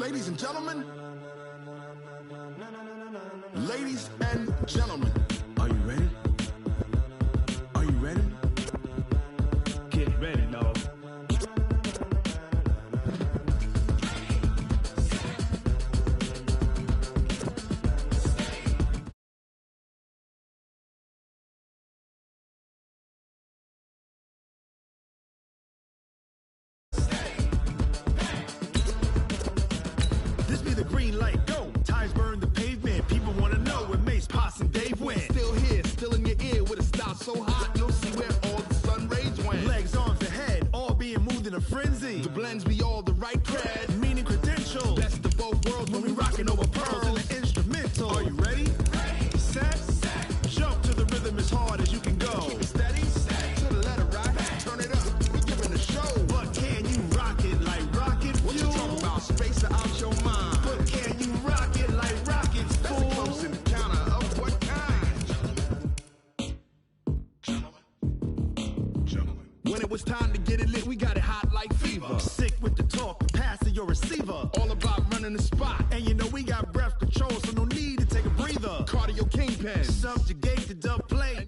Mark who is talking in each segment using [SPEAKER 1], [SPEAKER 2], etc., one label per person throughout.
[SPEAKER 1] Ladies and gentlemen. Ladies and gentlemen. Are you ready? Are you ready? Get ready, dog. This be the green light, go. Tires burn the pavement. People wanna know where Mace, Pops, and Dave went. Still here, still in your ear with a style so hot, you'll see where all the sun rays went. Legs, arms, and head, all being moved in a frenzy. The blends be all the right cred, meaning credentials. Best of both worlds when we rockin' over pearls in the instrumental. Are you ready? Set, jump to the rhythm as hard as you can go. Keep it steady, to the letter right. Turn it up, we giving a show. But can you rock it like rocket fuel? What you talking about? Space out your mind. But can you rock it like rockets, fool? That's a close encounter of what kind? Gentlemen. When it was time to get it lit, we got it hot like fever. Sick with the talk, passing your receiver. All about running the spot. And you know we got breath control, so no need to take a breather. Cardio kingpin, subjugate the dub play.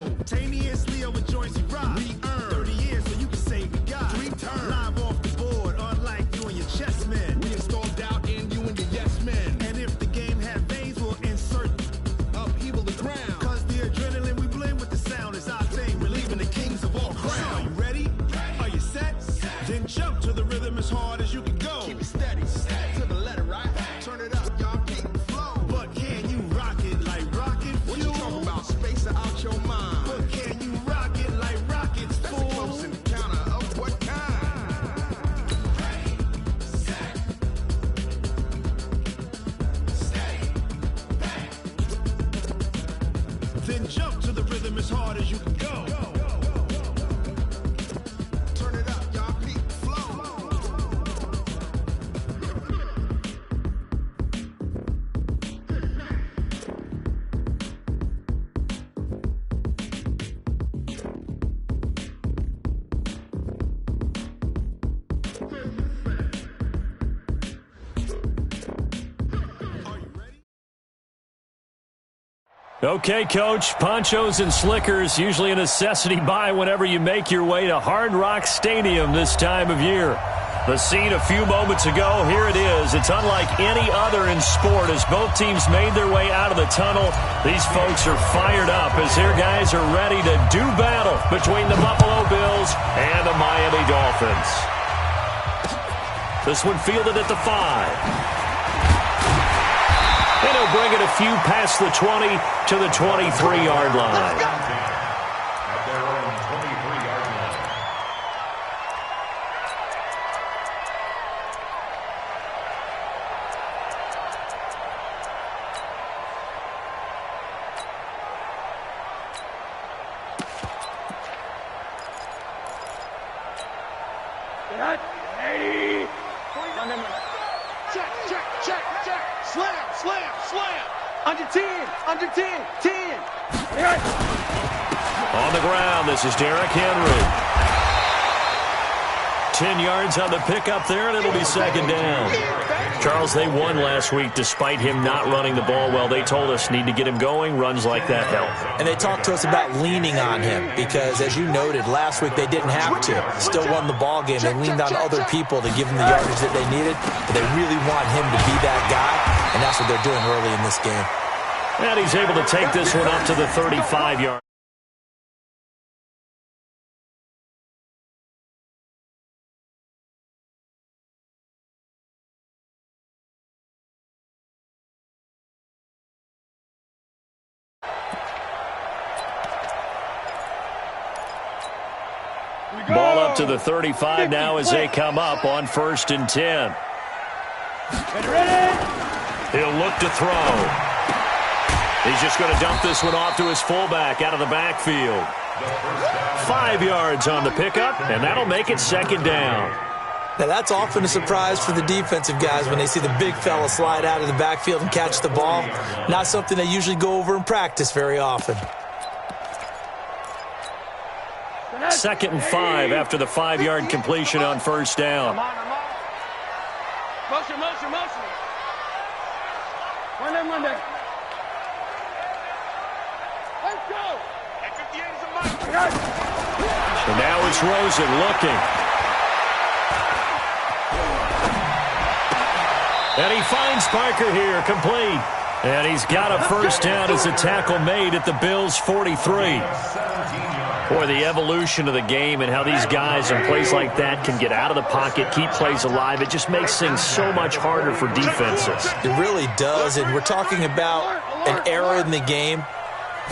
[SPEAKER 1] Simultaneously over joints we rock. We earn 30 years so you can say we got 3 turns. Live off the board, unlike you and your chess men. We install doubt in you and your yes men. And if the game had veins, we'll insert upheaval the ground. Cause the adrenaline we blend with the sound is our thing. Relieving the kings of all crowns. Are you ready? Are you set? Then jump to the rhythm as hard as you can go. Keep it steady, to the letter right. Turn it up, y'all keep the flow. But can you rock it like rocket fuel? What you talking about? Space out your mind. But can you rock it like rockets, fool? That's a close encounter of what kind? Then jump to the rhythm as hard as you can go. Turn it up, y'all keep the flow.
[SPEAKER 2] Okay, Coach, ponchos and slickers, usually a necessity buy whenever you make your way to Hard Rock Stadium this time of year. The scene a few moments ago, here it is. It's unlike any other in sport as both teams made their way out of the tunnel. These folks are fired up as their guys are ready to do battle between the Buffalo Bills and the Miami Dolphins. This one fielded at the 5. And he'll bring it a few past the 20 to the 23-yard line.
[SPEAKER 3] At their own 23-yard line.
[SPEAKER 4] Slam. Under 10. 10.
[SPEAKER 2] On the ground, this is Derrick Henry. 10 yards on the pickup there, and it'll be second down. Charles, they won last week despite him not running the ball well. They told us need to get him going. Runs like that help.
[SPEAKER 5] And they talked to us about leaning on him because, as you noted, last week they didn't have to. Still won the ball game. They leaned on other people to give them the yardage that they needed, but they really want him to be that guy, and that's what they're doing early in this game.
[SPEAKER 2] And he's able to take this one up to the 35-yard. Ball up to the 35 now as they come up on 1st and 10. He'll look to throw. He's just going to dump this one off to his fullback out of the backfield. 5 yards on the pickup, and that'll make it second down.
[SPEAKER 5] Now, that's often a surprise for the defensive guys when they see the big fella slide out of the backfield and catch the ball. Not something they usually go over in practice very often.
[SPEAKER 2] 2nd and 5 after the 5-yard completion on first down.
[SPEAKER 4] Motion. Monday. Let's go. At 58 is a mic.
[SPEAKER 2] So now it's Rosen looking. And he finds Parker here, complete. And he's got a first down as a tackle made at the Bills' 43. Boy, the evolution of the game and how these guys in plays like that can get out of the pocket, keep plays alive, it just makes things so much harder for defenses.
[SPEAKER 5] It really does, and we're talking about an era in the game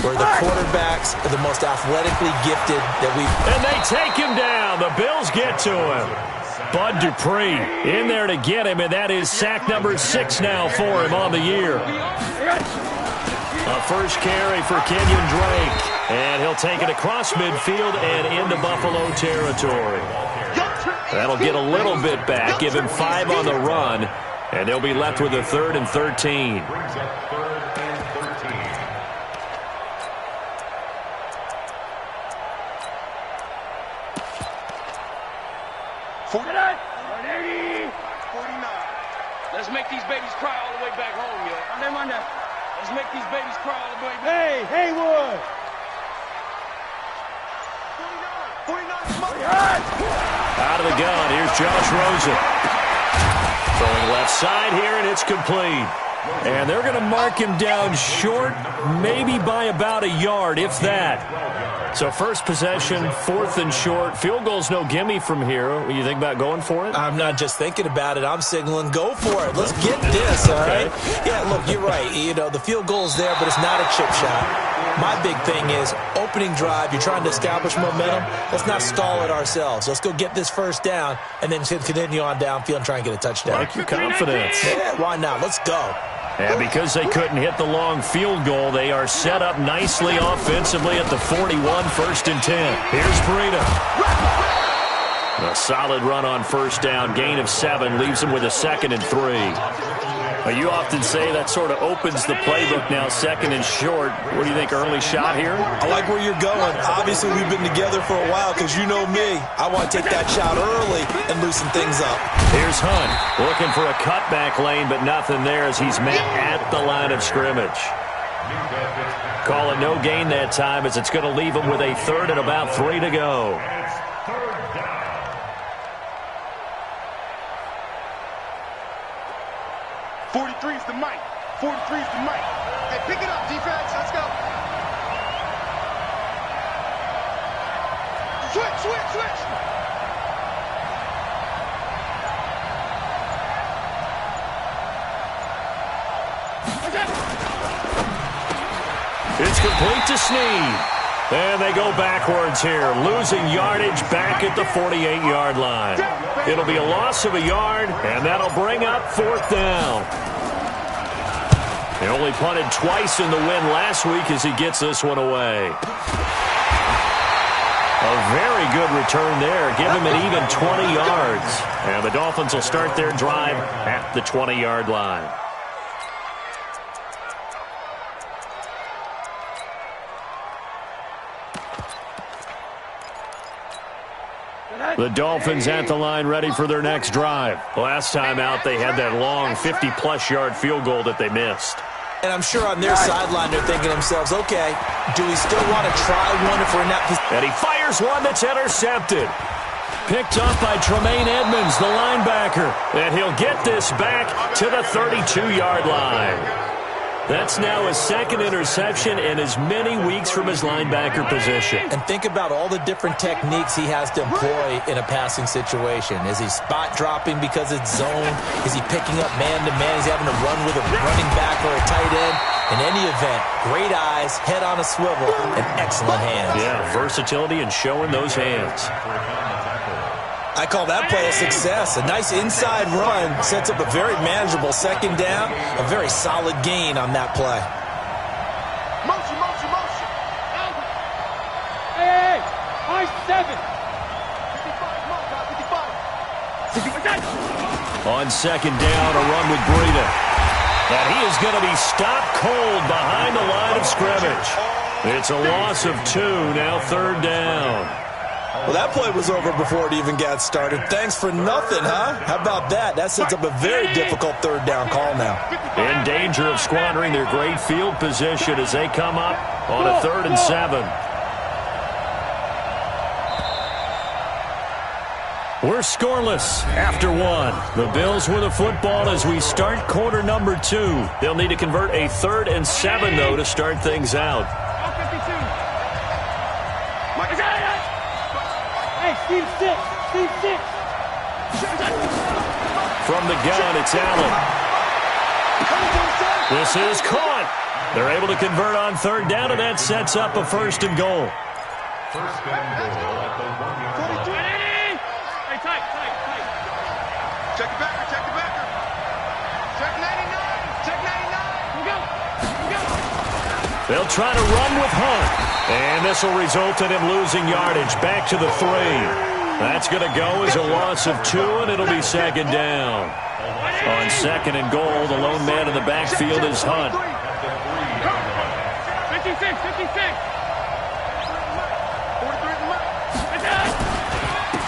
[SPEAKER 5] where the quarterbacks are the most athletically gifted that we've...
[SPEAKER 2] And they take him down. The Bills get to him. Bud Dupree in there to get him, and that is sack number 6 now for him on the year. A first carry for Kenyon Drake. And he'll take it across midfield and into Buffalo territory. That'll get a little bit back, give him 5 on the run, and they'll be left with a 3rd and 13.
[SPEAKER 4] Let's make these babies cry all the way back home, yo. Monday. Let's make these babies cry all the way back. Hey, Haywood. 49.
[SPEAKER 2] Out of the gun, here's Josh Rosen. Throwing left side here, and it's complete. And they're going to mark him down short, maybe by about a yard, if that. So first possession, 4th and short. Field goal's no gimme from here. What do you think about going for it?
[SPEAKER 5] I'm not just thinking about it. I'm signaling go for it. Let's get this, all right? Yeah, look, you're right. You know, the field goal's there, but it's not a chip shot. My big thing is opening drive. You're trying to establish momentum. Let's not stall it ourselves. Let's go get this first down and then continue on downfield and try and get a touchdown.
[SPEAKER 2] Like your confidence.
[SPEAKER 5] Yeah, why not? Let's go.
[SPEAKER 2] And because they couldn't hit the long field goal, they are set up nicely offensively at the 41, 1st and 10. Here's Breida. A solid run on first down, gain of 7, leaves them with a 2nd and 3. You often say that sort of opens the playbook now, 2nd and short. What do you think, early shot here?
[SPEAKER 5] I like where you're going. Obviously, we've been together for a while because you know me. I want to take that shot early and loosen things up.
[SPEAKER 2] Here's Hunt looking for a cutback lane, but nothing there as he's met at the line of scrimmage. Call it no gain that time as it's going to leave him with a 3rd and about 3 to go.
[SPEAKER 4] 43's the mic. 43's the mic. Hey, pick it up, defense. Let's go. Switch.
[SPEAKER 2] It's complete to Snead. And they go backwards here, losing yardage back at the 48-yard line. It'll be a loss of a yard, and that'll bring up 4th down. He only punted twice in the win last week as he gets this one away. A very good return there. Give him an even 20 yards. And the Dolphins will start their drive at the 20-yard line. The Dolphins at the line ready for their next drive. Last time out, they had that long 50-plus yard field goal that they missed.
[SPEAKER 5] And I'm sure on their sideline they're thinking to themselves, okay, do we still want to try one if we're in that position?
[SPEAKER 2] And he fires one that's intercepted. Picked up by Tremaine Edmonds, the linebacker. And he'll get this back to the 32-yard line. That's now his 2nd interception in as many weeks from his linebacker position.
[SPEAKER 5] And think about all the different techniques he has to employ in a passing situation. Is he spot dropping because it's zone? Is he picking up man-to-man? He's having to run with a running back or a tight end? In any event, great eyes, head on a swivel, and excellent hands.
[SPEAKER 2] Yeah, versatility and showing those hands.
[SPEAKER 5] I call that play a success. A nice inside run sets up a very manageable 2nd down. A very solid gain on that play.
[SPEAKER 4] Motion. Hey, high 7. 55.
[SPEAKER 2] On 2nd down, a run with Breida. And he is going to be stopped cold behind the line of scrimmage. It's a loss of 2, now 3rd down.
[SPEAKER 5] Well, that play was over before it even got started. Thanks for nothing, huh? How about that? That sets up a very difficult third down call now.
[SPEAKER 2] In danger of squandering their great field position as they come up on a 3rd and 7. We're scoreless after 1. The Bills with the football as we start quarter number 2. They'll need to convert a 3rd and 7, though, to start things out.
[SPEAKER 4] Steve 6.
[SPEAKER 2] From the gun, it's Allen. This is caught. They're able to convert on 3rd down, and that sets up a 1st and goal.
[SPEAKER 3] First and goal at the 1-yard line.
[SPEAKER 4] Hey, tight.
[SPEAKER 1] Check the backer. Check 99. Check 99.
[SPEAKER 4] Go.
[SPEAKER 2] They'll try to run with Hunt. And this will result in him losing yardage back to the 3. That's going to go as a loss of 2, and it'll be 2nd down. On 2nd and goal, the lone man in the backfield is Hunt.
[SPEAKER 4] 56.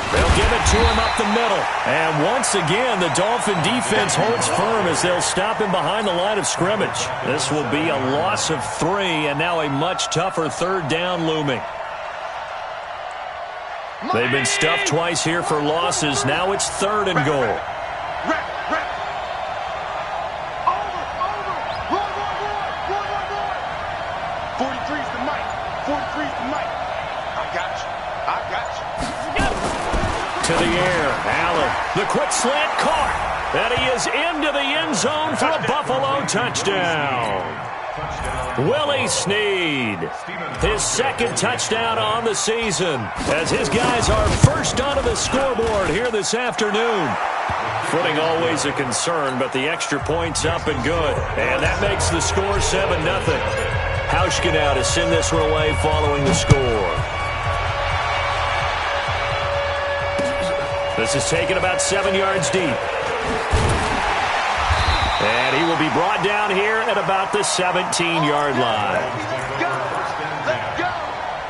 [SPEAKER 2] They'll give it to him up the middle. And once again, the Dolphin defense holds firm as they'll stop him behind the line of scrimmage. This will be a loss of 3, and now a much tougher 3rd down looming. They've been stuffed twice here for losses. Now it's 3rd and goal.
[SPEAKER 1] Rep. Over. Roll. 43's the mic. I got you.
[SPEAKER 2] To the air, Allen. The quick slant caught. And he is into the end zone for a Buffalo touchdown. Willie Snead, his 2nd touchdown on the season, as his guys are first onto the scoreboard here this afternoon. Footing always a concern, but the extra point's up and good. And that makes the score 7-0. Hauschka now to send this one away following the score. This is taken about 7 yards deep. And he will be brought down here at about the 17-yard line.
[SPEAKER 1] Let's go.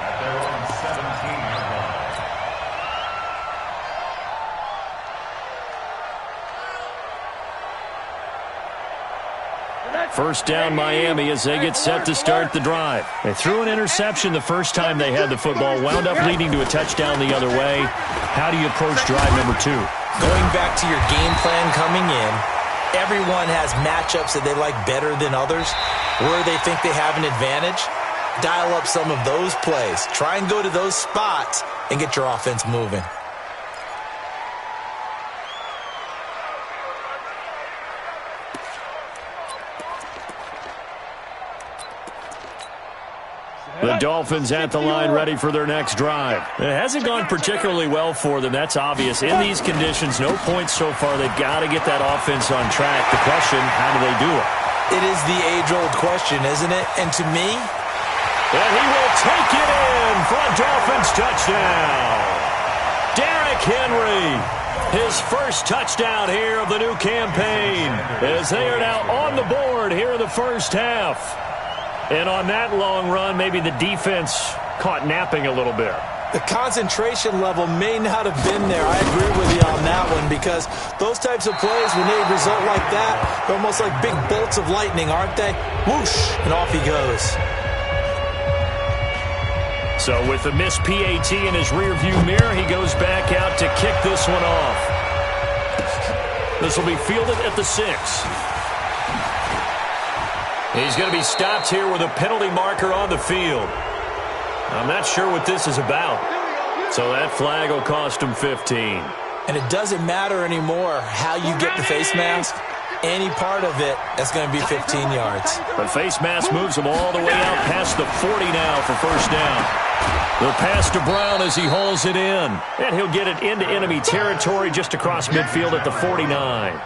[SPEAKER 3] At their own 17-yard line.
[SPEAKER 2] First down Miami as they get set to start the drive. They threw an interception the first time they had the football, wound up leading to a touchdown the other way. How do you approach drive number 2?
[SPEAKER 5] Going back to your game plan coming in, everyone has matchups that they like better than others, where they think they have an advantage. Dial up some of those plays. Try and go to those spots and get your offense moving.
[SPEAKER 2] The Dolphins at the line ready for their next drive. It hasn't gone particularly well for them, that's obvious. In these conditions, no points so far. They've got to get that offense on track. The question, how do they do it?
[SPEAKER 5] It is the age-old question, isn't it? And to me,
[SPEAKER 2] and he will take it in for a Dolphins touchdown. Derrick Henry, his first touchdown here of the new campaign, as they are now on the board here in the first half. And on that long run, maybe the defense caught napping a little bit.
[SPEAKER 5] The concentration level may not have been there. I agree with you on that one, because those types of plays, when they result like that, they're almost like big bolts of lightning, aren't they? Whoosh, and off he goes.
[SPEAKER 2] So with the missed PAT in his rearview mirror, he goes back out to kick this one off. This will be fielded at the 6. He's going to be stopped here with a penalty marker on the field. I'm not sure what this is about. So that flag will cost him 15.
[SPEAKER 5] And it doesn't matter anymore how you get the face mask. Any part of it, that's going to be 15 yards.
[SPEAKER 2] The face mask moves him all the way out past the 40 now for first down. The pass to Brown as he hauls it in. And he'll get it into enemy territory just across midfield at the 49.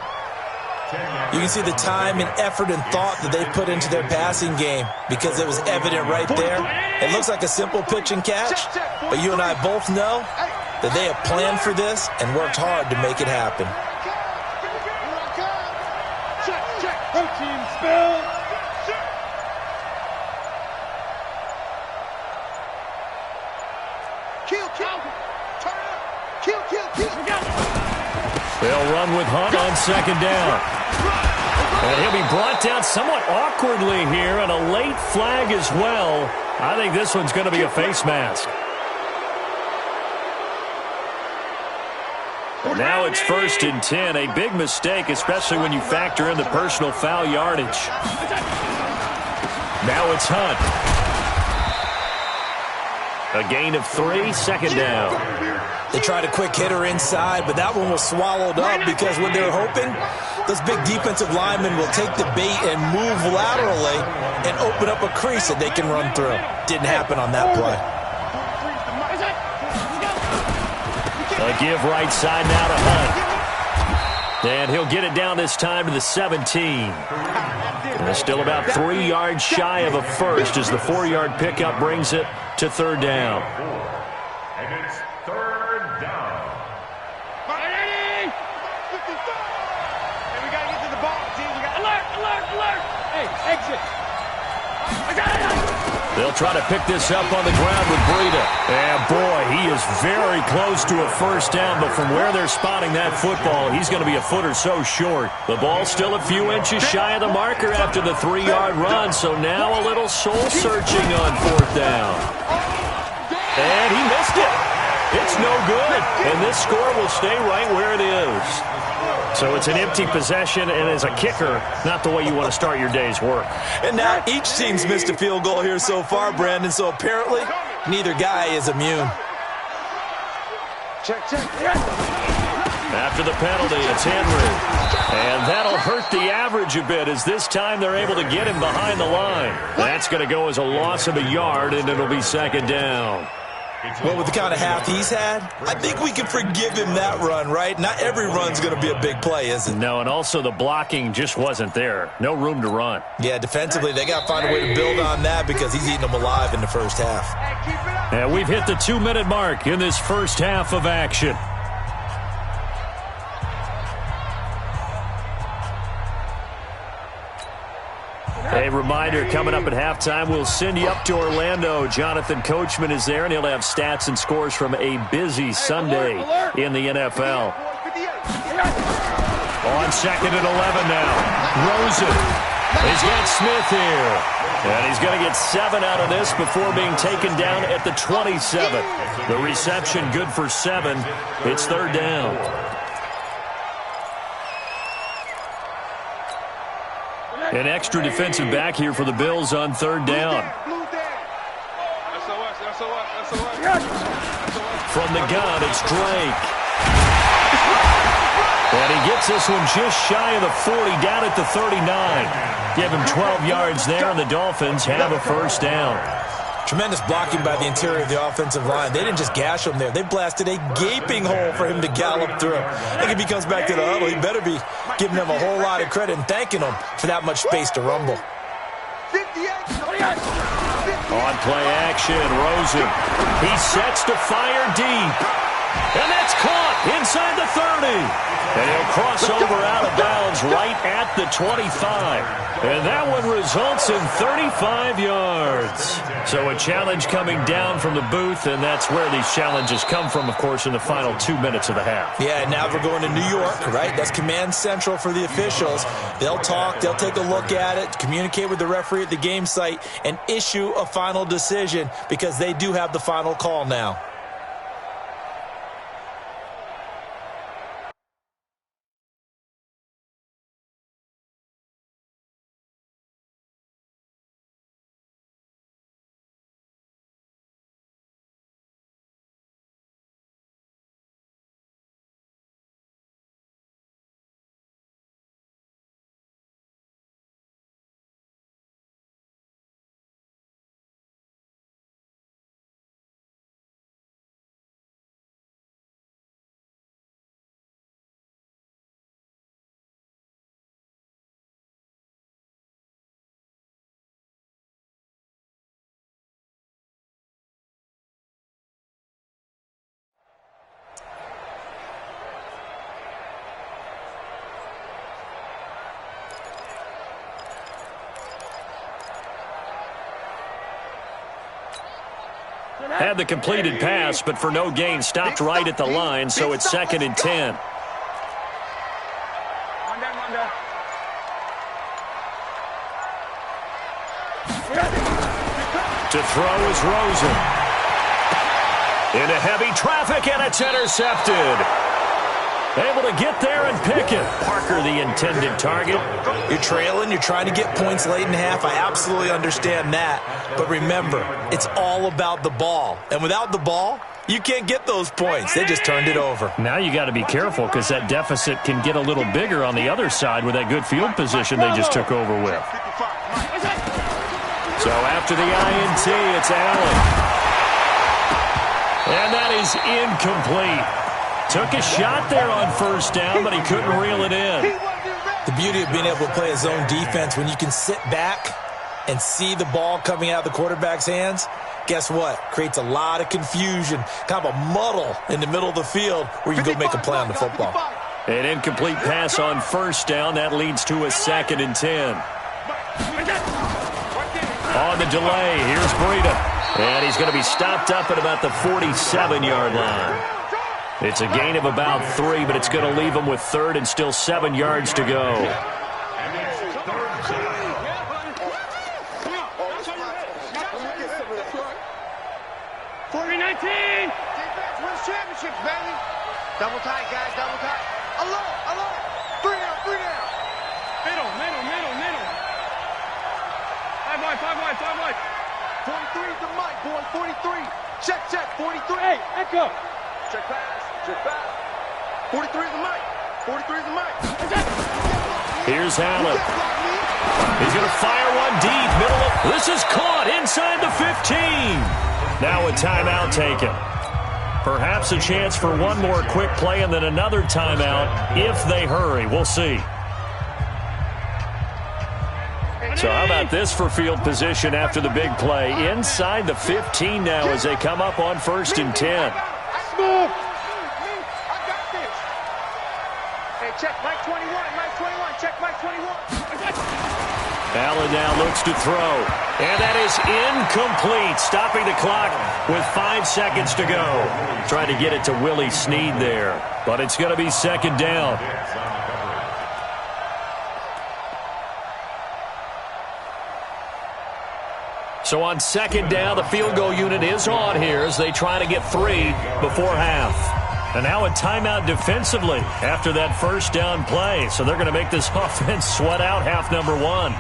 [SPEAKER 5] You can see the time and effort and thought that they put into their passing game, because it was evident right there. It looks like a simple pitch and catch, but you and I both know that they have planned for this and worked hard to make it happen.
[SPEAKER 4] Protein spill.
[SPEAKER 1] Kill.
[SPEAKER 2] They'll run with Hunt on second down. And he'll be brought down somewhat awkwardly here, and a late flag as well. I think this one's going to be a face mask. And now it's 1st and 10. A big mistake, especially when you factor in the personal foul yardage. Now it's Hunt. A gain of 3, second down.
[SPEAKER 5] They tried a quick hitter inside, but that one was swallowed up because what they're hoping, those big defensive linemen will take the bait and move laterally and open up a crease that they can run through. Didn't happen on that play.
[SPEAKER 2] A give right side now to Hunt. And he'll get it down this time to the 17. And they're still about 3 yards shy of a first as the 4-yard pickup brings it to 3rd down.
[SPEAKER 3] And it's 3rd down.
[SPEAKER 4] Hey, we got to get to the ball, team. We got alert. Hey, exit.
[SPEAKER 2] They'll try to pick this up on the ground with Breida. And, boy, he is very close to a first down, but from where they're spotting that football, he's going to be a foot or so short. The ball's still a few inches shy of the marker after the 3-yard run, so now a little soul-searching on 4th down. And he missed it. It's no good, and this score will stay right where it is. So it's an empty possession, and as a kicker, not the way you want to start your day's work.
[SPEAKER 5] And now each team's missed a field goal here so far, Brandon, so apparently neither guy is immune.
[SPEAKER 4] Check.
[SPEAKER 2] After the penalty, it's Henry. And that'll hurt the average a bit as this time they're able to get him behind the line. That's going to go as a loss of a yard, and it'll be 2nd down.
[SPEAKER 5] Well, with the kind of half he's had, I think we can forgive him that run, right? Not every run's going to be a big play, is it?
[SPEAKER 2] No, and also the blocking just wasn't there. No room to run.
[SPEAKER 5] Yeah, defensively, they got to find a way to build on that because he's eating them alive in the first half.
[SPEAKER 2] And we've hit the 2-minute mark in this first half of action. A reminder, coming up at halftime, we'll send you up to Orlando. Jonathan Coachman is there, and he'll have stats and scores from a busy Sunday in the NFL. On 2nd and 11 now. Rosen. He's got Smith here. And he's going to get 7 out of this before being taken down at the 27. The reception good for 7. It's 3rd down. An extra defensive back here for the Bills on 3rd down. From the gun, it's Drake. And he gets this one just shy of the 40, down at the 39. Give him 12 yards there, and the Dolphins have a first down.
[SPEAKER 5] Tremendous blocking by the interior of the offensive line. They didn't just gash him there. They blasted a gaping hole for him to gallop through. I think if he comes back to the huddle, he better be giving them a whole lot of credit and thanking them for that much space to rumble.
[SPEAKER 2] On play action, Rosen. He sets to fire deep. And that's caught inside the 30. And he'll cross over out of bounds right at the 25. And that one results in 35 yards. So a challenge coming down from the booth, and that's where these challenges come from, of course, in the final 2 minutes of the half.
[SPEAKER 5] Yeah, now we're going to New York, right? That's command central for the officials. They'll talk, they'll take a look at it, communicate with the referee at the game site, and issue a final decision because they do have the final call now.
[SPEAKER 2] Had the completed pass, but for no gain, stopped right at the line, so it's 2nd and 10. To throw is Rosen. Into heavy traffic, and it's intercepted. Able to get there and pick it. Parker, the intended target.
[SPEAKER 5] You're trailing. You're trying to get points late in half. I absolutely understand that. But remember, it's all about the ball. And without the ball, you can't get those points. They just turned it over.
[SPEAKER 2] Now you got to be careful because that deficit can get a little bigger on the other side with that good field position they just took over with. So after the INT, it's Allen. And that is incomplete. Took a shot there on 1st down, but he couldn't reel it in.
[SPEAKER 5] The beauty of being able to play a zone defense, when you can sit back and see the ball coming out of the quarterback's hands, guess what? Creates a lot of confusion, kind of a muddle in the middle of the field where you go make a play on the football.
[SPEAKER 2] An incomplete pass on 1st down. That leads to a 2nd and 10. On the delay, here's Breida. And he's going to be stopped up at about the 47-yard line. It's a gain of about 3, but it's going to leave him with 3rd and still 7 yards to go.
[SPEAKER 4] 40-19. Defense wins championships, baby. Double tight, guys, double tight. Alert. 3 down. Middle. 5 wide. 43 is the mic, boy. 43. Check. 43. Hey, echo. Check pass. 43 is the mic.
[SPEAKER 2] Here's Allen. He's going to fire one deep. This is caught inside the 15. Now a timeout taken. Perhaps a chance for one more quick play and then another timeout if they hurry. We'll see. So how about this for field position after the big play? Inside the 15 now as they come up on 1st and 10.
[SPEAKER 4] Smooth. I got this. Hey, check Mike 21. Check Mike 21.
[SPEAKER 2] Allen now looks to throw. And that is incomplete. Stopping the clock with 5 seconds to go. Trying to get it to Willie Snead there. But it's going to be 2nd down. So on 2nd down, the field goal unit is on here as they try to get 3 before half. And now a timeout defensively after that 1st down play. So they're going to make this offense sweat out half number 1.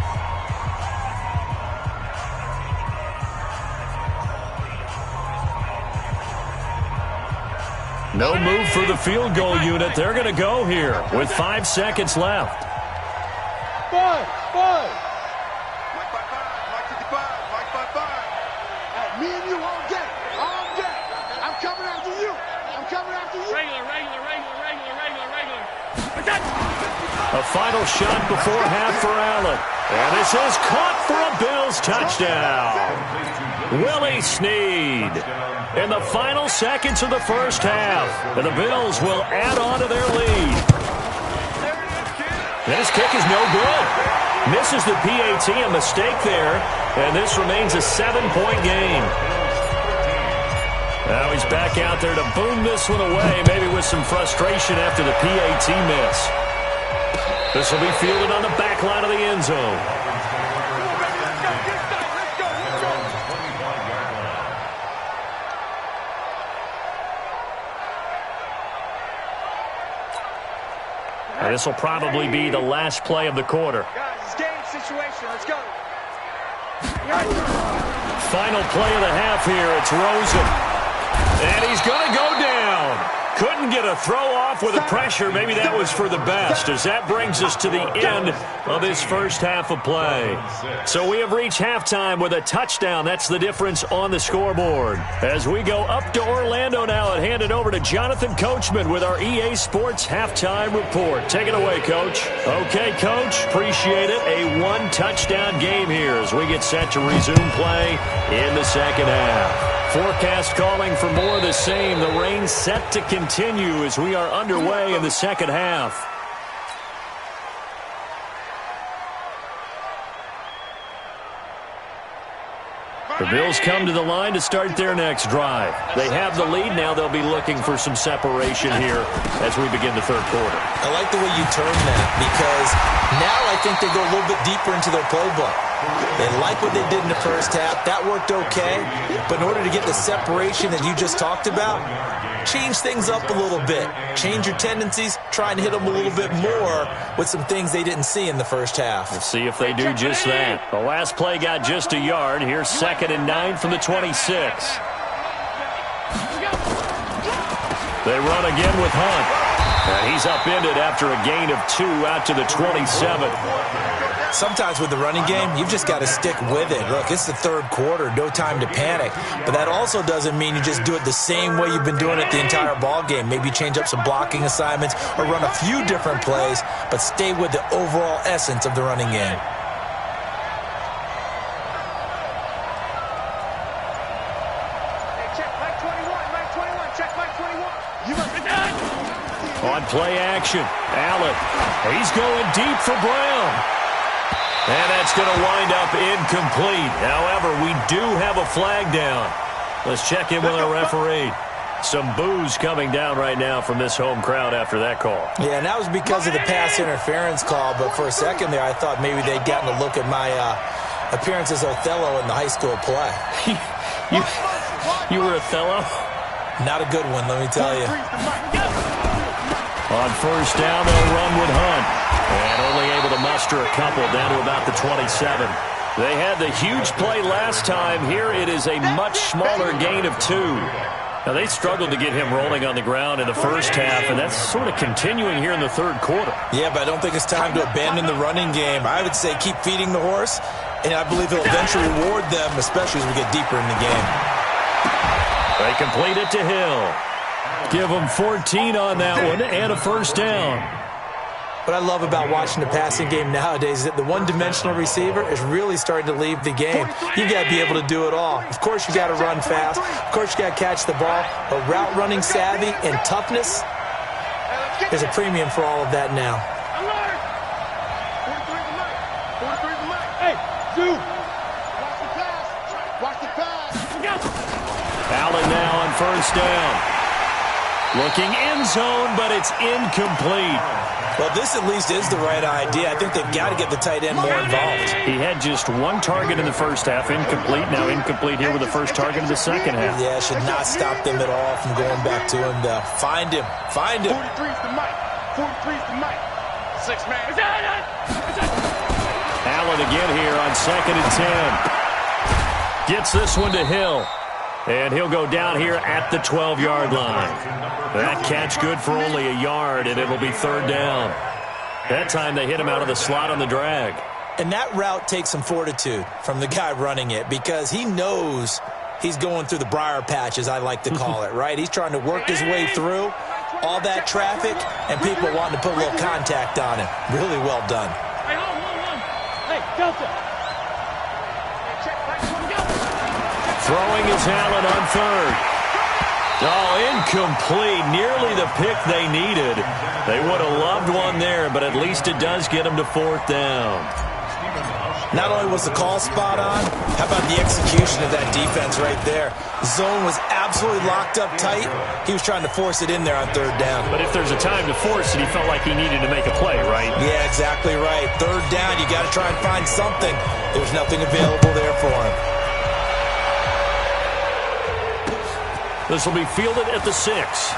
[SPEAKER 2] No move for the field goal unit. They're going to go here with 5 seconds left.
[SPEAKER 4] Five. Mike 55. Me and you all day. I'm coming after you. Regular.
[SPEAKER 2] A final shot before half for Allen. And this is caught for a Bills touchdown. Willie Snead in the final seconds of the 1st half. And the Bills will add on to their lead. This kick is no good. Misses the PAT, a mistake there. And this remains a 7-point game. Now he's back out there to boom this one away, maybe with some frustration after the PAT miss. This will be fielded on the back line of the end zone. And this will probably be the last play of the quarter.
[SPEAKER 4] Guys, it's game situation. Let's go.
[SPEAKER 2] Final play of the half here. It's Rosen. And he's going to go down. Couldn't get a throw off with the pressure. Maybe that was for the best, as that brings us to the end of this 1st half of play. So we have reached halftime with a touchdown. That's the difference on the scoreboard. As we go up to Orlando now and hand it over to Jonathan Coachman with our EA Sports Halftime Report. Take it away, Coach. Okay, Coach. Appreciate it. A 1-touchdown game here as we get set to resume play in the 2nd half. Forecast calling for more of the same. The rain set to continue as we are underway in the 2nd half. The Bills come to the line to start their next drive. They have the lead. Now they'll be looking for some separation here as we begin the third quarter.
[SPEAKER 5] I like the way you term that because now I think they go a little bit deeper into their playbook. They like what they did in the first half. That worked okay. But in order to get the separation that you just talked about, change things up a little bit. Change your tendencies. Try and hit them a little bit more with some things they didn't see in the first half.
[SPEAKER 2] Let's see if they do just that. The last play got just a yard. Here's 2nd and 9 from the 26. They run again with Hunt. And he's upended after a gain of 2 out to the 27.
[SPEAKER 5] Sometimes with the running game, you've just got to stick with it. Look, it's the third quarter, no time to panic. But that also doesn't mean you just do it the same way you've been doing it the entire ball game. Maybe change up some blocking assignments or run a few different plays, but stay with the overall essence of the running game.
[SPEAKER 2] On play action, Allen. He's going deep for Brown. And that's going to wind up incomplete. However, we do have a flag down. Let's check in with our referee. Some boos coming down right now from this home crowd after that call.
[SPEAKER 5] Yeah, and that was because of the pass interference call. But for a second there, I thought maybe they'd gotten a look at my appearance as Othello in the high school play.
[SPEAKER 2] You were Othello?
[SPEAKER 5] Not a good one, let me tell you.
[SPEAKER 2] On first down, they'll run with Hunt. And only able to muster a couple down to about the 27. They had the huge play last time. Here it is a much smaller gain of 2. Now, they struggled to get him rolling on the ground in the first half, and that's sort of continuing here in the third quarter.
[SPEAKER 5] Yeah, but I don't think it's time to abandon the running game. I would say keep feeding the horse, and I believe he'll eventually reward them, especially as we get deeper in the game.
[SPEAKER 2] They complete it to Hill. Give them 14 on that one and a first down.
[SPEAKER 5] What I love about watching the passing game nowadays is that the one-dimensional receiver is really starting to leave the game. You got to be able to do it all. Of course, you got to run fast. Of course, you got to catch the ball. But route running savvy and toughness, there's a premium for all of that now.
[SPEAKER 4] Hey, Zoo. Watch the pass.
[SPEAKER 2] Allen now on first down. Looking end zone, but it's incomplete.
[SPEAKER 5] Well, this at least is the right idea. I think they've got to get the tight end more involved.
[SPEAKER 2] He had just one target in the first half, incomplete. Now incomplete here with the first target in the second half.
[SPEAKER 5] Yeah, should not stop them at all from going back to him, though. Find him. Find him.
[SPEAKER 4] 43's the mic. 43's the mic. 6 man.
[SPEAKER 2] Allen again here on 2nd and 10. Gets this one to Hill. And he'll go down here at the 12-yard line. That catch good for only a yard, and it'll be third down. That time they hit him out of the slot on the drag.
[SPEAKER 5] And that route takes some fortitude from the guy running it because he knows he's going through the briar patch, as I like to call it, right? He's trying to work his way through all that traffic and people wanting to put a little contact on him. Really well done.
[SPEAKER 4] Hey, Delta.
[SPEAKER 2] Throwing is Allen on third. Oh, incomplete. Nearly the pick they needed. They would have loved one there, but at least it does get them to fourth down.
[SPEAKER 5] Not only was the call spot on, how about the execution of that defense right there? Zone was absolutely locked up tight. He was trying to force it in there on third down.
[SPEAKER 2] But if there's a time to force it, he felt like he needed to make a play, right?
[SPEAKER 5] Yeah, exactly right. Third down, you got to try and find something. There's nothing available there for him.
[SPEAKER 2] This will be fielded at the 6.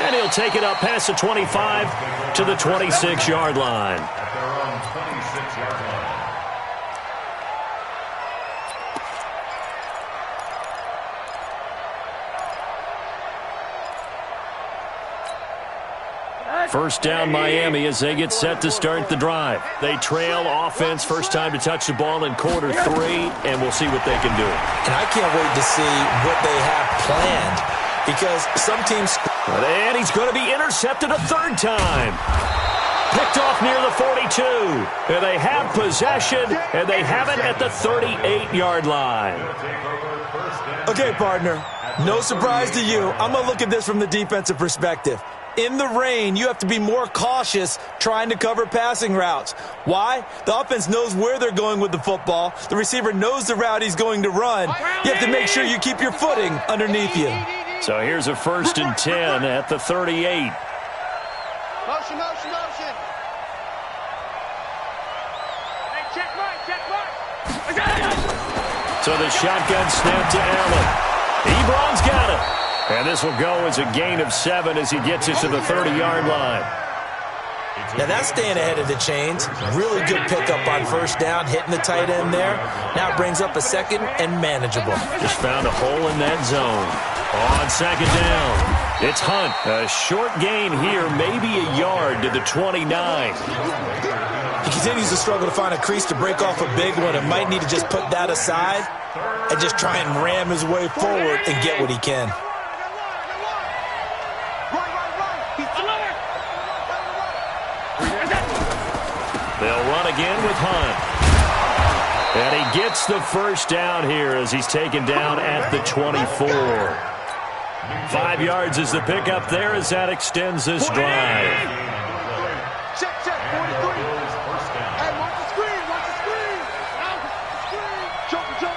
[SPEAKER 2] And he'll take it up past the 25 to the 26-yard line.
[SPEAKER 3] At their own 26-yard line.
[SPEAKER 2] First down Miami as they get set to start the drive. They trail offense, first time to touch the ball in quarter 3, and we'll see what they can do.
[SPEAKER 5] And I can't wait to see what they have planned because some teams...
[SPEAKER 2] And he's going to be intercepted a third time. Picked off near the 42. And they have possession, and they have it at the 38-yard line.
[SPEAKER 5] Okay, partner, no surprise to you. I'm going to look at this from the defensive perspective. In the rain, you have to be more cautious trying to cover passing routes. Why? The offense knows where they're going with the football. The receiver knows the route he's going to run. You have to make sure you keep your footing underneath you.
[SPEAKER 2] So here's a 1st and 10 at the 38.
[SPEAKER 4] Motion, motion, motion. Hey, check right.
[SPEAKER 2] So the shotgun snap to Allen. Ebron's got it. And this will go as a gain of 7 as he gets it to the 30-yard line.
[SPEAKER 5] Now that's staying ahead of the chains. Really good pickup on 1st down, hitting the tight end there. Now it brings up a 2nd and manageable.
[SPEAKER 2] Just found a hole in that zone. On 2nd down, it's Hunt. A short gain here, maybe a yard to the 29.
[SPEAKER 5] He continues to struggle to find a crease to break off a big one and might need to just put that aside and just try and ram his way forward and get what he can.
[SPEAKER 2] They'll run again with Hunt. And he gets the 1st down here as he's taken down at the 24. 5 yards is the pickup there as that extends this drive.
[SPEAKER 4] Check, 43. Hey, watch the screen, watch the screen. Out the screen. Joker.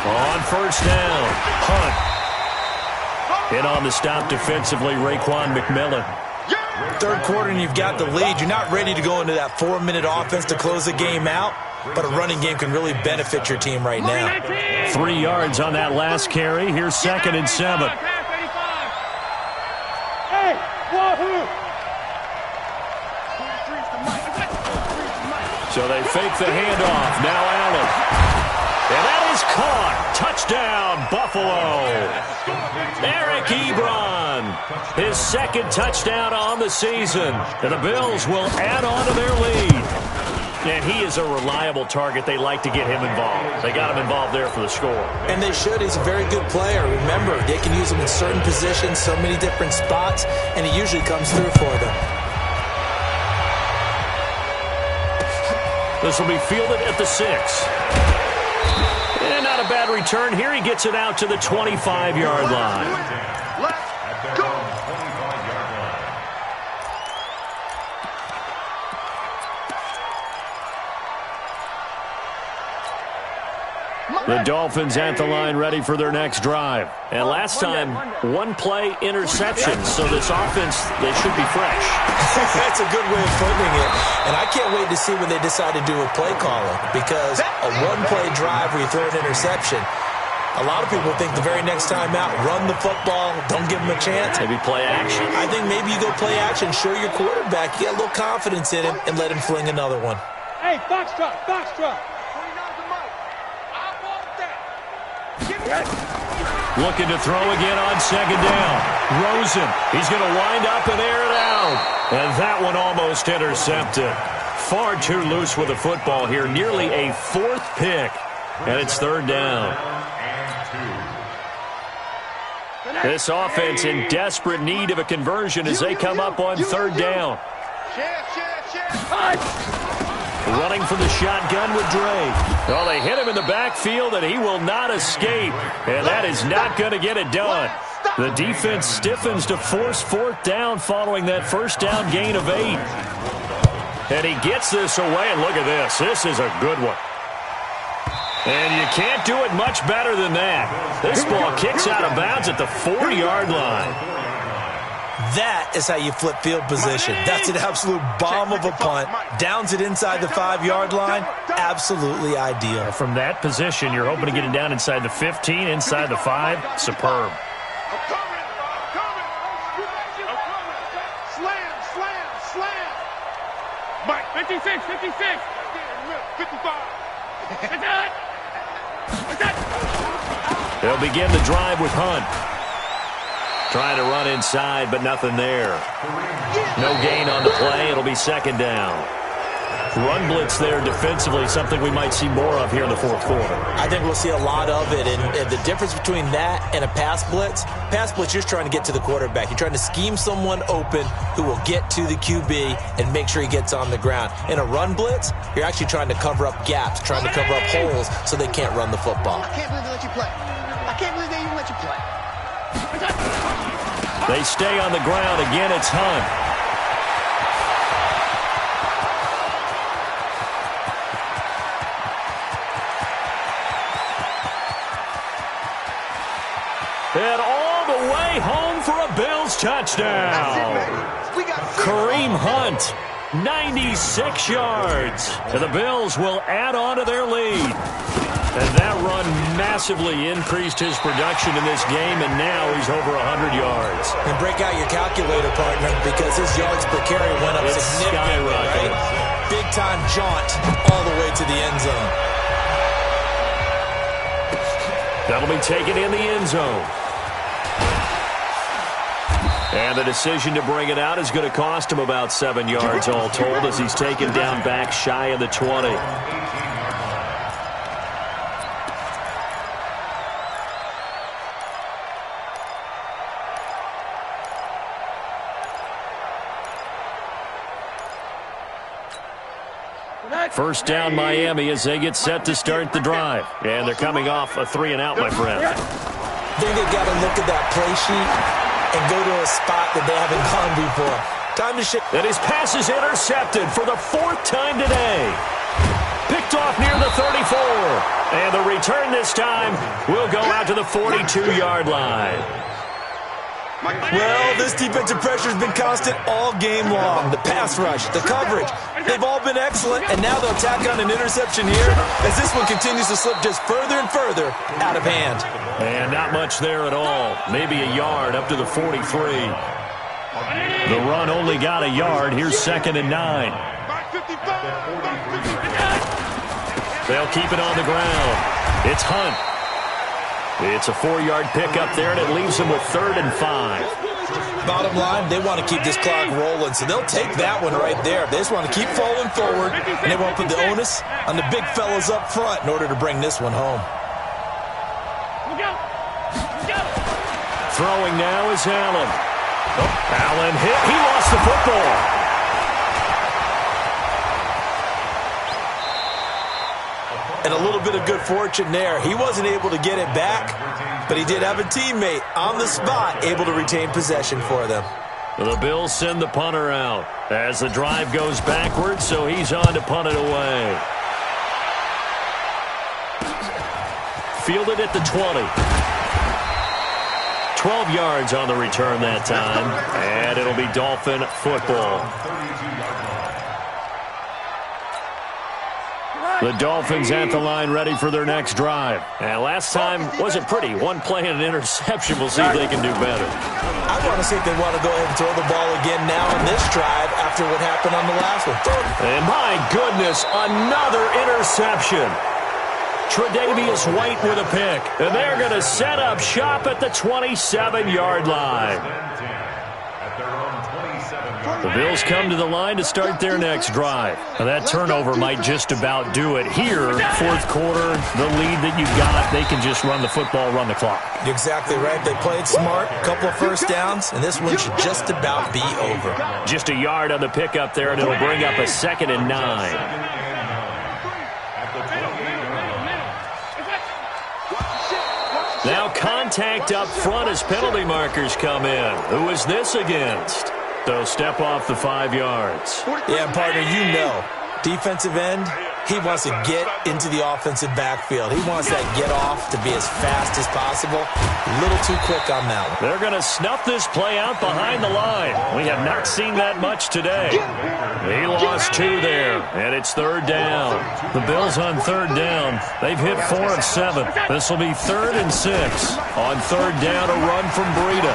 [SPEAKER 2] On 1st down, Hunt. In on the stop defensively, Raekwon McMillan.
[SPEAKER 5] 3rd quarter and you've got the lead. You're not ready to go into that 4-minute offense to close the game out, but a running game can really benefit your team right now.
[SPEAKER 2] 3 yards on that last carry. Here's 2nd and 7.
[SPEAKER 4] Hey, wahoo!
[SPEAKER 2] So they fake the handoff. Now Allen. And that is caught. Touchdown, Buffalo. Eric Ebron, his 2nd touchdown on the season. And the Bills will add on to their lead. And he is a reliable target. They like to get him involved. They got him involved there for the score.
[SPEAKER 5] And they should. He's a very good player. Remember, they can use him in certain positions, so many different spots, and he usually comes through for them.
[SPEAKER 2] This will be fielded at the 6. And not a bad return here. He gets it out to the 25-yard line.
[SPEAKER 4] Let's go.
[SPEAKER 2] The Dolphins at the line ready for their next drive. And last time, 1-play interception. So this offense, they should be fresh.
[SPEAKER 5] That's a good way of putting it. And I can't wait to see when they decide to do a play calling, because a 1-play drive where you throw an interception, a lot of people think the very next time out, run the football, don't give them a chance.
[SPEAKER 2] Maybe play action.
[SPEAKER 5] I think maybe you go play action, show your quarterback, you get a little confidence in him, and let him fling another one.
[SPEAKER 4] Hey, Foxtrot.
[SPEAKER 2] Looking to throw again on 2nd down. Rosen, he's going to wind up and air it out. And that one almost intercepted. Far too loose with the football here. Nearly a 4th pick. And it's 3rd down. This offense in desperate need of a conversion as they come up on 3rd down. Running from the shotgun with Dre. Well, they hit him in the backfield, and he will not escape. And that is not going to get it done. The defense stiffens to force 4th down following that 1st down gain of 8. And he gets this away, and look at this. This is a good one. And you can't do it much better than that. This ball kicks out of bounds at the 40-yard line.
[SPEAKER 5] That is how you flip field position. That's an absolute bomb of a punt. Downs it inside the 5-yard line. Absolutely ideal.
[SPEAKER 2] From that position, you're hoping to get it down inside the 15, inside the 5. Superb.
[SPEAKER 4] Slam. Mike, 56. 55.
[SPEAKER 2] They'll begin the drive with Hunt. Trying to run inside, but nothing there. No gain on the play. It'll be 2nd down. Run blitz there defensively, something we might see more of here in the fourth quarter.
[SPEAKER 5] I think we'll see a lot of it, and the difference between that and a pass blitz, you're just trying to get to the quarterback. You're trying to scheme someone open who will get to the QB and make sure he gets on the ground. In a run blitz, you're actually trying to cover up gaps, trying to cover up holes so they can't run the football.
[SPEAKER 4] I can't believe they let you play. I can't believe they even let you play.
[SPEAKER 2] They stay on the ground. Again, it's Hunt. And all the way home for a Bills touchdown. Kareem Hunt, 96 yards. And the Bills will add on to their lead. And that run massively increased his production in this game, and now he's over 100 yards.
[SPEAKER 5] And break out your calculator, partner, because his yards per carry went up significantly, right? Big-time jaunt all the way to the end zone.
[SPEAKER 2] That'll be taken in the end zone. And the decision to bring it out is going to cost him about 7 yards all told as he's taken down back shy of the 20. First down Miami as they get set to start the drive. And they're coming off a 3-and-out, my friend.
[SPEAKER 5] I think they've got to look at that play sheet and go to a spot that they haven't gone before. Time to shift.
[SPEAKER 2] And his pass is intercepted for the 4th time today. Picked off near the 34. And the return this time will go out to the 42-yard line.
[SPEAKER 5] Well, this defensive pressure has been constant all game long. The pass rush, the coverage, they've all been excellent, and now they'll tack on an interception here as this one continues to slip just further and further out of hand.
[SPEAKER 2] And not much there at all. Maybe a yard up to the 43. The run only got a yard. Here's 2nd and 9. They'll keep it on the ground. It's Hunt. It's a 4-yard pickup there, and it leaves them with 3rd and 5.
[SPEAKER 5] Bottom line, they want to keep this clock rolling, so they'll take that one right there. They just want to keep falling forward, and they won't put the onus on the big fellas up front in order to bring this one home.
[SPEAKER 2] Throwing now is Allen. Oh, Allen hit. He lost the football.
[SPEAKER 5] And a little bit of good fortune there. He wasn't able to get it back, but he did have a teammate on the spot able to retain possession for them.
[SPEAKER 2] The Bills send the punter out as the drive goes backwards, so he's on to punt it away. Fielded at the 20. 12 yards on the return that time, and it'll be Dolphin football. The Dolphins at the line ready for their next drive. And last time wasn't pretty. One play and an interception. We'll see if they can do better.
[SPEAKER 5] I want to see if they want to go ahead and throw the ball again now on this drive after what happened on the last one.
[SPEAKER 2] And my goodness, another interception. Tre'Davious White with a pick. And they're going to set up shop at the 27-yard line. The Bills come to the line to start their next drive. Now that turnover might just about do it. Here, 4th quarter, the lead that you've got, they can just run the football, run the clock.
[SPEAKER 5] You're exactly right. They played smart, a couple of first downs, and this one should just about be over.
[SPEAKER 2] Just a yard on the pickup there, and it'll bring up a 2nd and 9. Now contact up front as penalty markers come in. Who is this against? So step off the 5 yards.
[SPEAKER 5] Yeah, partner, you know. Defensive end, he wants to get into the offensive backfield. He wants that get off to be as fast as possible. A little too quick on that one.
[SPEAKER 2] They're going to snuff this play out behind the line. We have not seen that much today. He lost 2 there, and it's 3rd down. The Bills on 3rd down. They've hit 4 of 7. This will be 3rd and 6. On 3rd down, a run from Breida.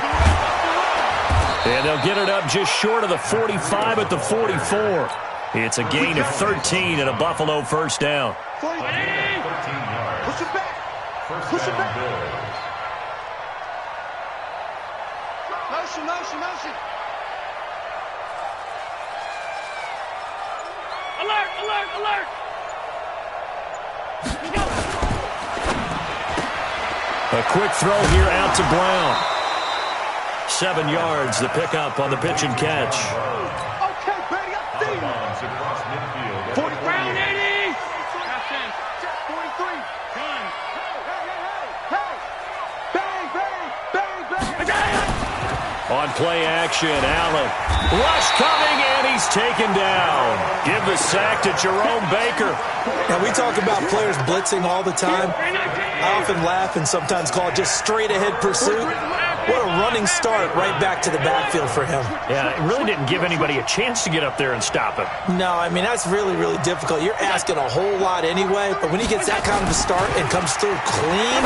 [SPEAKER 2] And they'll get it up just short of the 45 at the 44. It's a gain of 13 and a Buffalo first down.
[SPEAKER 4] Push it back. Push it back. Motion. Alert, alert, alert.
[SPEAKER 2] A quick throw here out to Brown. 7 yards, the pickup on the pitch and catch.
[SPEAKER 4] Okay, Brady, I see you.
[SPEAKER 3] Across midfield.
[SPEAKER 4] 40 Brown, 80. That's in. Check 43. Done. Hey. Bang, bang, bang, bang.
[SPEAKER 2] On play action, Allen. Rush coming, and he's taken down. Give the sack to Jerome Baker.
[SPEAKER 5] Now, we talk about players blitzing all the time. I often laugh and sometimes call it just straight-ahead pursuit. What a running start right back to the backfield for him.
[SPEAKER 2] Yeah, it really didn't give anybody a chance to get up there and stop him.
[SPEAKER 5] No, I mean, that's really, really difficult. You're asking a whole lot anyway, but when he gets that kind of a start and comes through clean,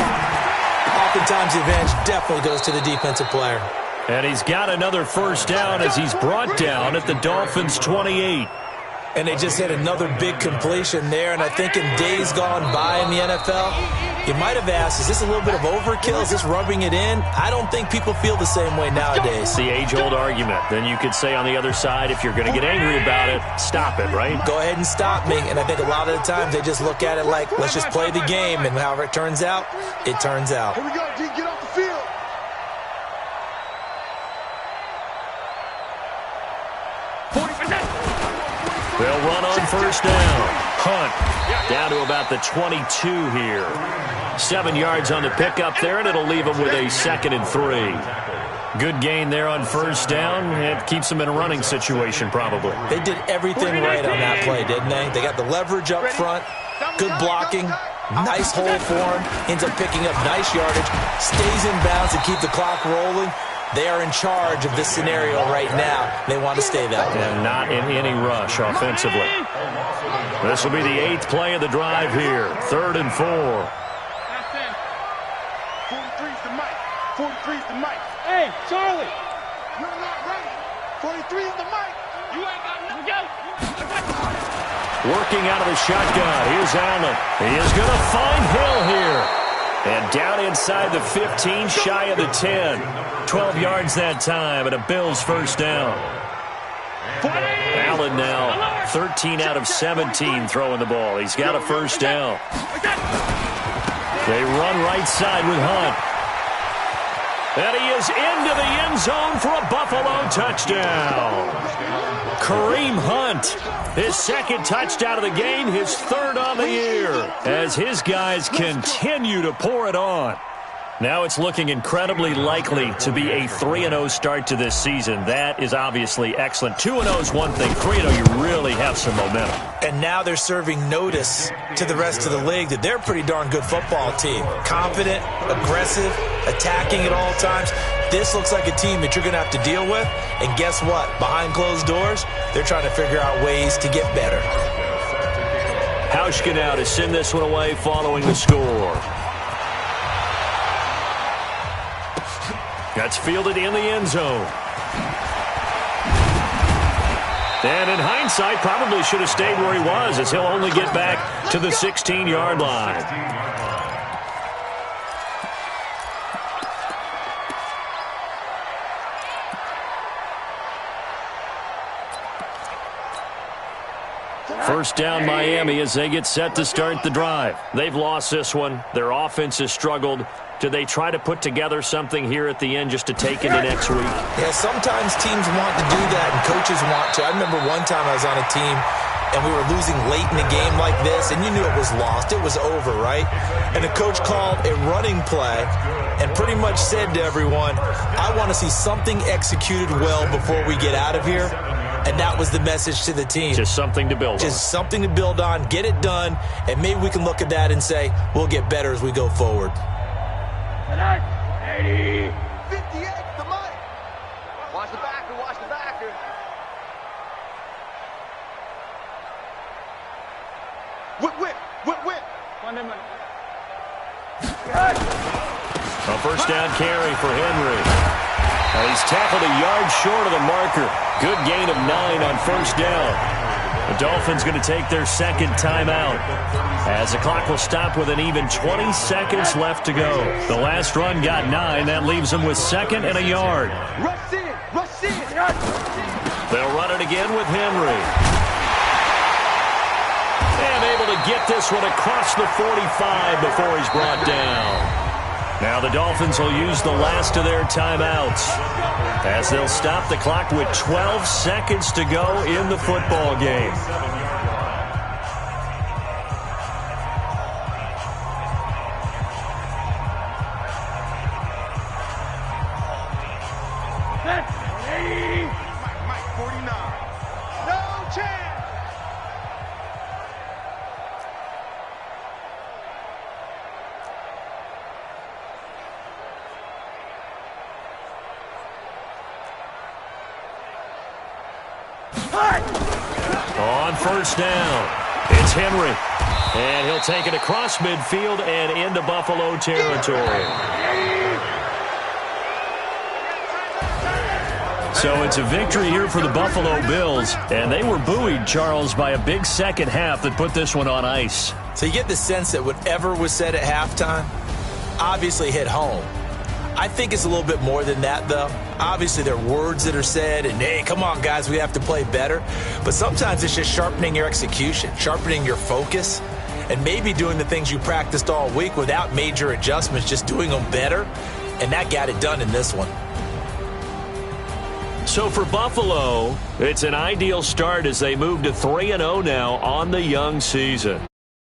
[SPEAKER 5] oftentimes the advantage definitely goes to the defensive player.
[SPEAKER 2] And he's got another first down as he's brought down at the Dolphins' 28.
[SPEAKER 5] And they just had another big completion there, and I think in days gone by in the NFL, you might have asked, is this a little bit of overkill? Is this rubbing it in? I don't think people feel the same way nowadays.
[SPEAKER 2] The age-old argument. Then you could say on the other side, if you're going to get angry about it, stop it, right?
[SPEAKER 5] Go ahead and stop me. And I think a lot of the times they just look at it like, let's just play the game, and however it turns out, it turns out.
[SPEAKER 4] Here we go, D. Get off the field.
[SPEAKER 2] They'll run on first down. Hunt down to about the 22 here. 7 yards on the pickup there, and it'll leave them with a 2nd and 3. Good gain there on first down. It keeps them in a running situation probably.
[SPEAKER 5] They did everything right on that play, didn't they? They got the leverage up front, good blocking, nice hole for him, ends up picking up nice yardage, stays in bounds to keep the clock rolling. They are in charge of this scenario right now. They want to stay that way.
[SPEAKER 2] And not in any rush offensively. This will be the 8th play of the drive here. 3rd and 4.
[SPEAKER 4] 43's the mic. 43's the mic. Hey, Charlie. You're not ready. 43's the mic. You ain't got nothing. Go.
[SPEAKER 2] Working out of the shotgun. Here's Allen. He is going to find Hill here. And down inside the 15, shy of the 10. 12 yards that time, and a Bills first down. Allen now 13 out of 17 throwing the ball. He's got a first down. They run right side with Hunt. And he is into the end zone for a Buffalo touchdown. Kareem Hunt, his 2nd touchdown of the game, his 3rd on the year, as his guys continue to pour it on. Now it's looking incredibly likely to be a 3-0 start to this season. That is obviously excellent. 2-0 is one thing. 3-0, you really have some momentum.
[SPEAKER 5] And now they're serving notice to the rest of the league that they're a pretty darn good football team. Confident, aggressive, attacking at all times. This looks like a team that you're going to have to deal with. And guess what? Behind closed doors, they're trying to figure out ways to get better.
[SPEAKER 2] Hauschka now to send this one away following the score. That's fielded in the end zone. And in hindsight, probably should have stayed where he was, as he'll only get back to the 16-yard line. First down Miami as they get set to start the drive. They've lost this one. Their offense has struggled. Do they try to put together something here at the end just to take into next week?
[SPEAKER 5] Yeah, sometimes teams want to do that and coaches want to. I remember one time I was on a team and we were losing late in a game like this, and you knew it was lost. It was over, right? And the coach called a running play and pretty much said to everyone, I want to see something executed well before we get out of here. And that was the message to the team.
[SPEAKER 2] Just something to build on.
[SPEAKER 5] Just something to build on, get it done, and maybe we can look at that and say, we'll get better as we go forward.
[SPEAKER 4] 80. 58, the mic. Watch the backer, watch the backer. Whip.
[SPEAKER 2] A first down carry for Henry. And he's tackled a yard short of the marker. Good gain of 9 on first down. The Dolphins going to take their 2nd timeout, as the clock will stop with an even 20 seconds left to go. The last run got 9. That leaves them with 2nd and a yard.
[SPEAKER 4] Rush in.
[SPEAKER 2] They'll run it again with Henry. get this one across the 45 before he's brought down. Now the Dolphins will use the last of their timeouts as they'll stop the clock with 12 seconds to go in the football game.
[SPEAKER 4] Mike 49. No chance.
[SPEAKER 2] On first down, it's Henry. And he'll take it across midfield and into Buffalo territory. So it's a victory here for the Buffalo Bills. And they were buoyed, Charles, by a big second half that put this one on ice.
[SPEAKER 5] So you get the sense that whatever was said at halftime obviously hit home. I think it's a little bit more than that, though. Obviously, there are words that are said, and, hey, come on, guys, we have to play better. But sometimes it's just sharpening your execution, sharpening your focus, and maybe doing the things you practiced all week without major adjustments, just doing them better. And that got it done in this one.
[SPEAKER 2] So for Buffalo, it's an ideal start as they move to 3-0 now on the young season.